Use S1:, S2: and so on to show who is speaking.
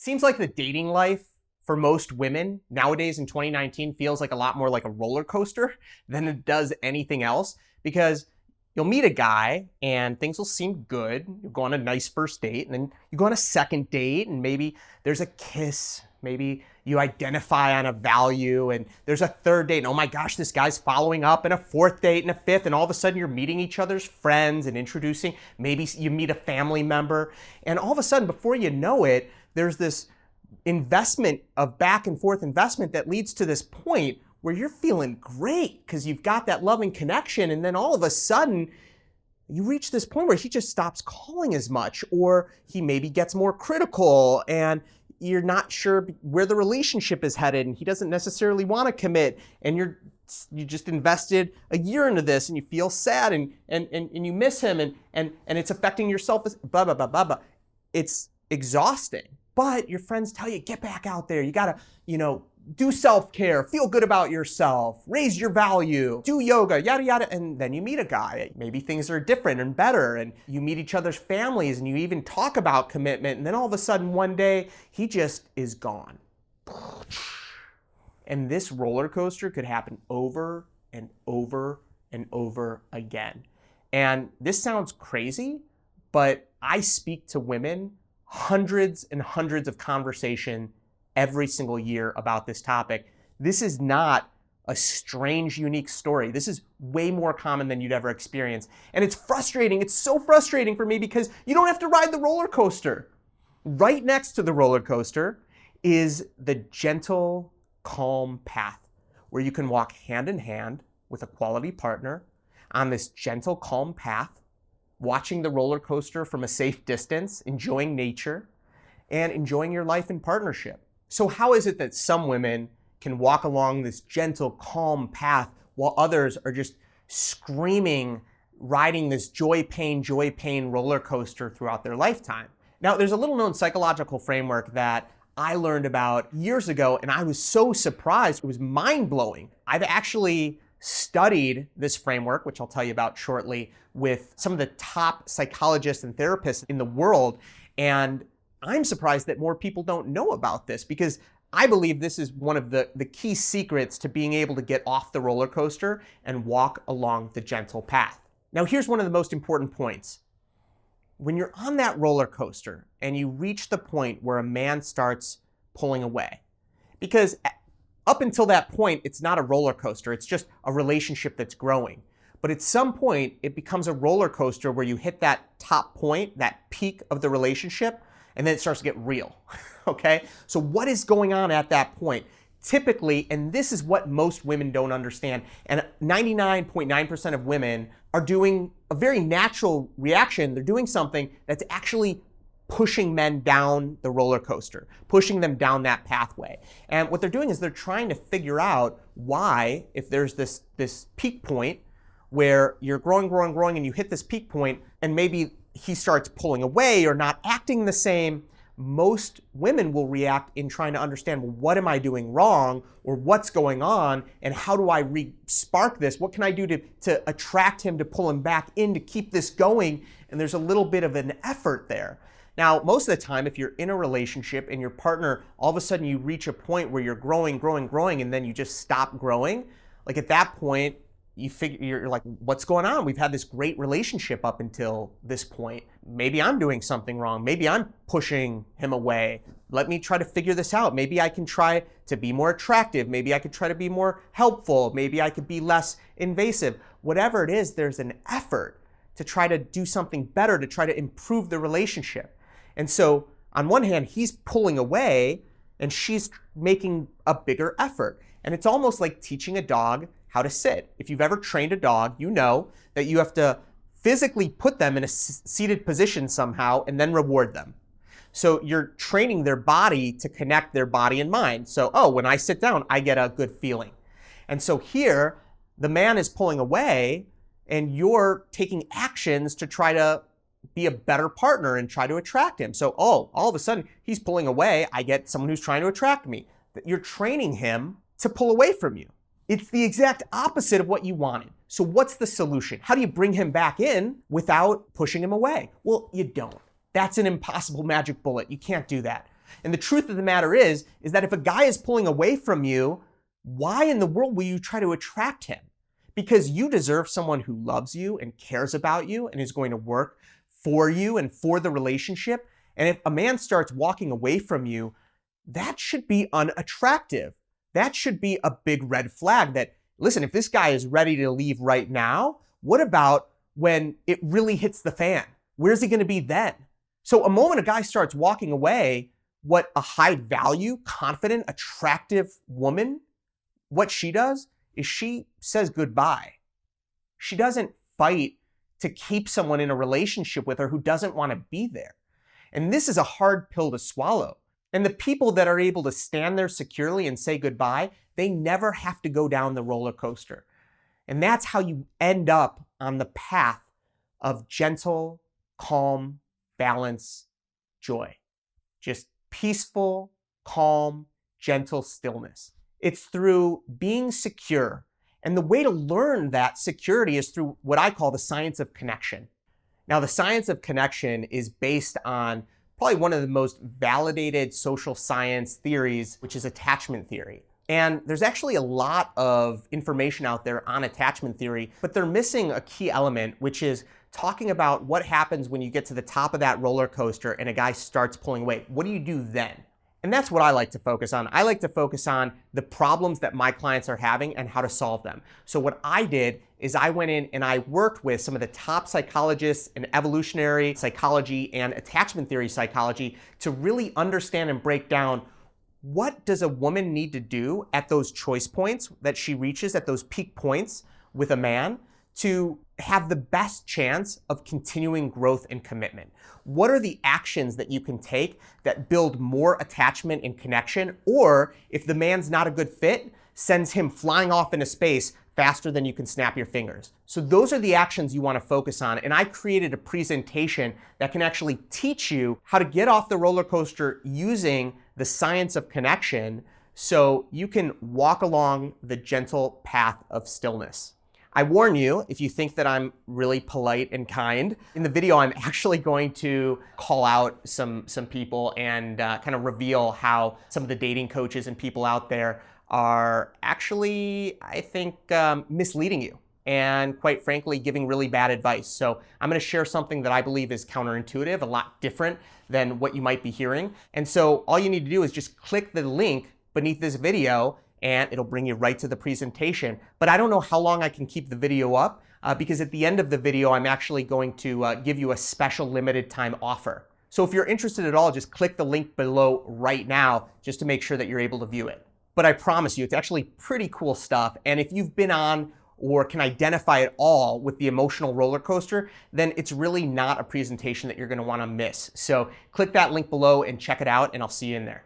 S1: Seems like the dating life for most women nowadays in 2019 feels like a lot more like a roller coaster than it does anything else, because you'll meet a guy and things will seem good. You'll go on a nice first date, and then you go on a second date and maybe there's a kiss. Maybe you identify on a value, and there's a third date, and oh my gosh, this guy's following up, and a fourth date and a fifth, and all of a sudden you're meeting each other's friends and introducing, maybe you meet a family member, and all of a sudden, before you know it, there's this investment of back and forth investment that leads to this point where you're feeling great because you've got that loving connection, and then all of a sudden you reach this point where he just stops calling as much, or he maybe gets more critical, and you're not sure where the relationship is headed, and he doesn't necessarily want to commit, and you just invested a year into this, and you feel sad, and you miss him, and it's affecting your self, blah, blah, blah, blah, blah. It's exhausting. But your friends tell you, get back out there. You gotta, do self-care, feel good about yourself, raise your value, do yoga, yada, yada. And then you meet a guy. Maybe things are different and better, and you meet each other's families, and you even talk about commitment. And then all of a sudden one day, he just is gone. And this roller coaster could happen over and over and over again. And this sounds crazy, but I speak to women hundreds and hundreds of conversation every single year about this topic. This is not a strange, unique story. This is way more common than you'd ever experience. And it's frustrating. It's so frustrating for me because you don't have to ride the roller coaster. Right next to the roller coaster is the gentle, calm path where you can walk hand in hand with a quality partner on this gentle, calm path, watching the roller coaster from a safe distance, enjoying nature, and enjoying your life in partnership. So how is it that some women can walk along this gentle, calm path while others are just screaming, riding this joy, pain roller coaster throughout their lifetime? Now, there's a little known psychological framework that I learned about years ago, and I was so surprised. It was mind-blowing. I've actually studied this framework, which I'll tell you about shortly, with some of the top psychologists and therapists in the world. And I'm surprised that more people don't know about this, because I believe this is one of the key secrets to being able to get off the roller coaster and walk along the gentle path. Now, here's one of the most important points. When you're on that roller coaster and you reach the point where a man starts pulling away, because up until that point, it's not a roller coaster, it's just a relationship that's growing. But at some point, it becomes a roller coaster where you hit that top point, that peak of the relationship, and then it starts to get real, okay? So what is going on at that point? Typically, and this is what most women don't understand, and 99.9% of women are doing a very natural reaction. They're doing something that's actually pushing men down the roller coaster, pushing them down that pathway. And what they're doing is they're trying to figure out why, if there's this peak point where you're growing, and you hit this peak point, and maybe he starts pulling away or not acting the same, most women will react in trying to understand, well, what am I doing wrong, or what's going on, and how do I re-spark this? What can I do to attract him, to pull him back in, to keep this going? And there's a little bit of an effort there. Now, most of the time, if you're in a relationship and your partner, all of a sudden you reach a point where you're growing, and then you just stop growing, like at that point, you're like, what's going on? We've had this great relationship up until this point. Maybe I'm doing something wrong. Maybe I'm pushing him away. Let me try to figure this out. Maybe I can try to be more attractive. Maybe I could try to be more helpful. Maybe I could be less invasive. Whatever it is, there's an effort to try to do something better, to try to improve the relationship. And so on one hand, he's pulling away and she's making a bigger effort. And it's almost like teaching a dog how to sit. If you've ever trained a dog, you know that you have to physically put them in a seated position somehow and then reward them. So you're training their body to connect their body and mind. So, when I sit down, I get a good feeling. And so here, the man is pulling away and you're taking actions to try to be a better partner and try to attract him. So, all of a sudden, he's pulling away. I get someone who's trying to attract me. You're training him to pull away from you. It's the exact opposite of what you wanted. So what's the solution? How do you bring him back in without pushing him away? Well, you don't. That's an impossible magic bullet. You can't do that. And the truth of the matter is that if a guy is pulling away from you, why in the world will you try to attract him? Because you deserve someone who loves you and cares about you and is going to work for you and for the relationship. And if a man starts walking away from you, that should be unattractive. That should be a big red flag that, listen, if this guy is ready to leave right now, what about when it really hits the fan? Where's he going to be then? So a moment a guy starts walking away, what a high value, confident, attractive woman, what she does is she says goodbye. She doesn't fight to keep someone in a relationship with her who doesn't want to be there. And this is a hard pill to swallow. And the people that are able to stand there securely and say goodbye, they never have to go down the roller coaster. And that's how you end up on the path of gentle, calm, balance, joy. Just peaceful, calm, gentle stillness. It's through being secure. And the way to learn that security is through what I call the science of connection. Now, the science of connection is based on probably one of the most validated social science theories, which is attachment theory. And there's actually a lot of information out there on attachment theory, but they're missing a key element, which is talking about what happens when you get to the top of that roller coaster and a guy starts pulling away. What do you do then? And that's what I like to focus on. I like to focus on the problems that my clients are having and how to solve them. So what I did is I went in and I worked with some of the top psychologists in evolutionary psychology and attachment theory psychology to really understand and break down what does a woman need to do at those choice points that she reaches, at those peak points with a man, to have the best chance of continuing growth and commitment. What are the actions that you can take that build more attachment and connection? Or if the man's not a good fit, sends him flying off into space faster than you can snap your fingers. So those are the actions you want to focus on. And I created a presentation that can actually teach you how to get off the roller coaster using the science of connection so you can walk along the gentle path of stillness. I warn you, if you think that I'm really polite and kind, in the video I'm actually going to call out some people and kind of reveal how some of the dating coaches and people out there are actually, I think, misleading you and quite frankly giving really bad advice. So I'm going to share something that I believe is counterintuitive, a lot different than what you might be hearing. And so all you need to do is just click the link beneath this video and it'll bring you right to the presentation. But I don't know how long I can keep the video up because at the end of the video, I'm actually going to give you a special limited time offer. So if you're interested at all, just click the link below right now just to make sure that you're able to view it. But I promise you, it's actually pretty cool stuff. And if you've been on or can identify at all with the emotional roller coaster, then it's really not a presentation that you're gonna wanna miss. So click that link below and check it out, and I'll see you in there.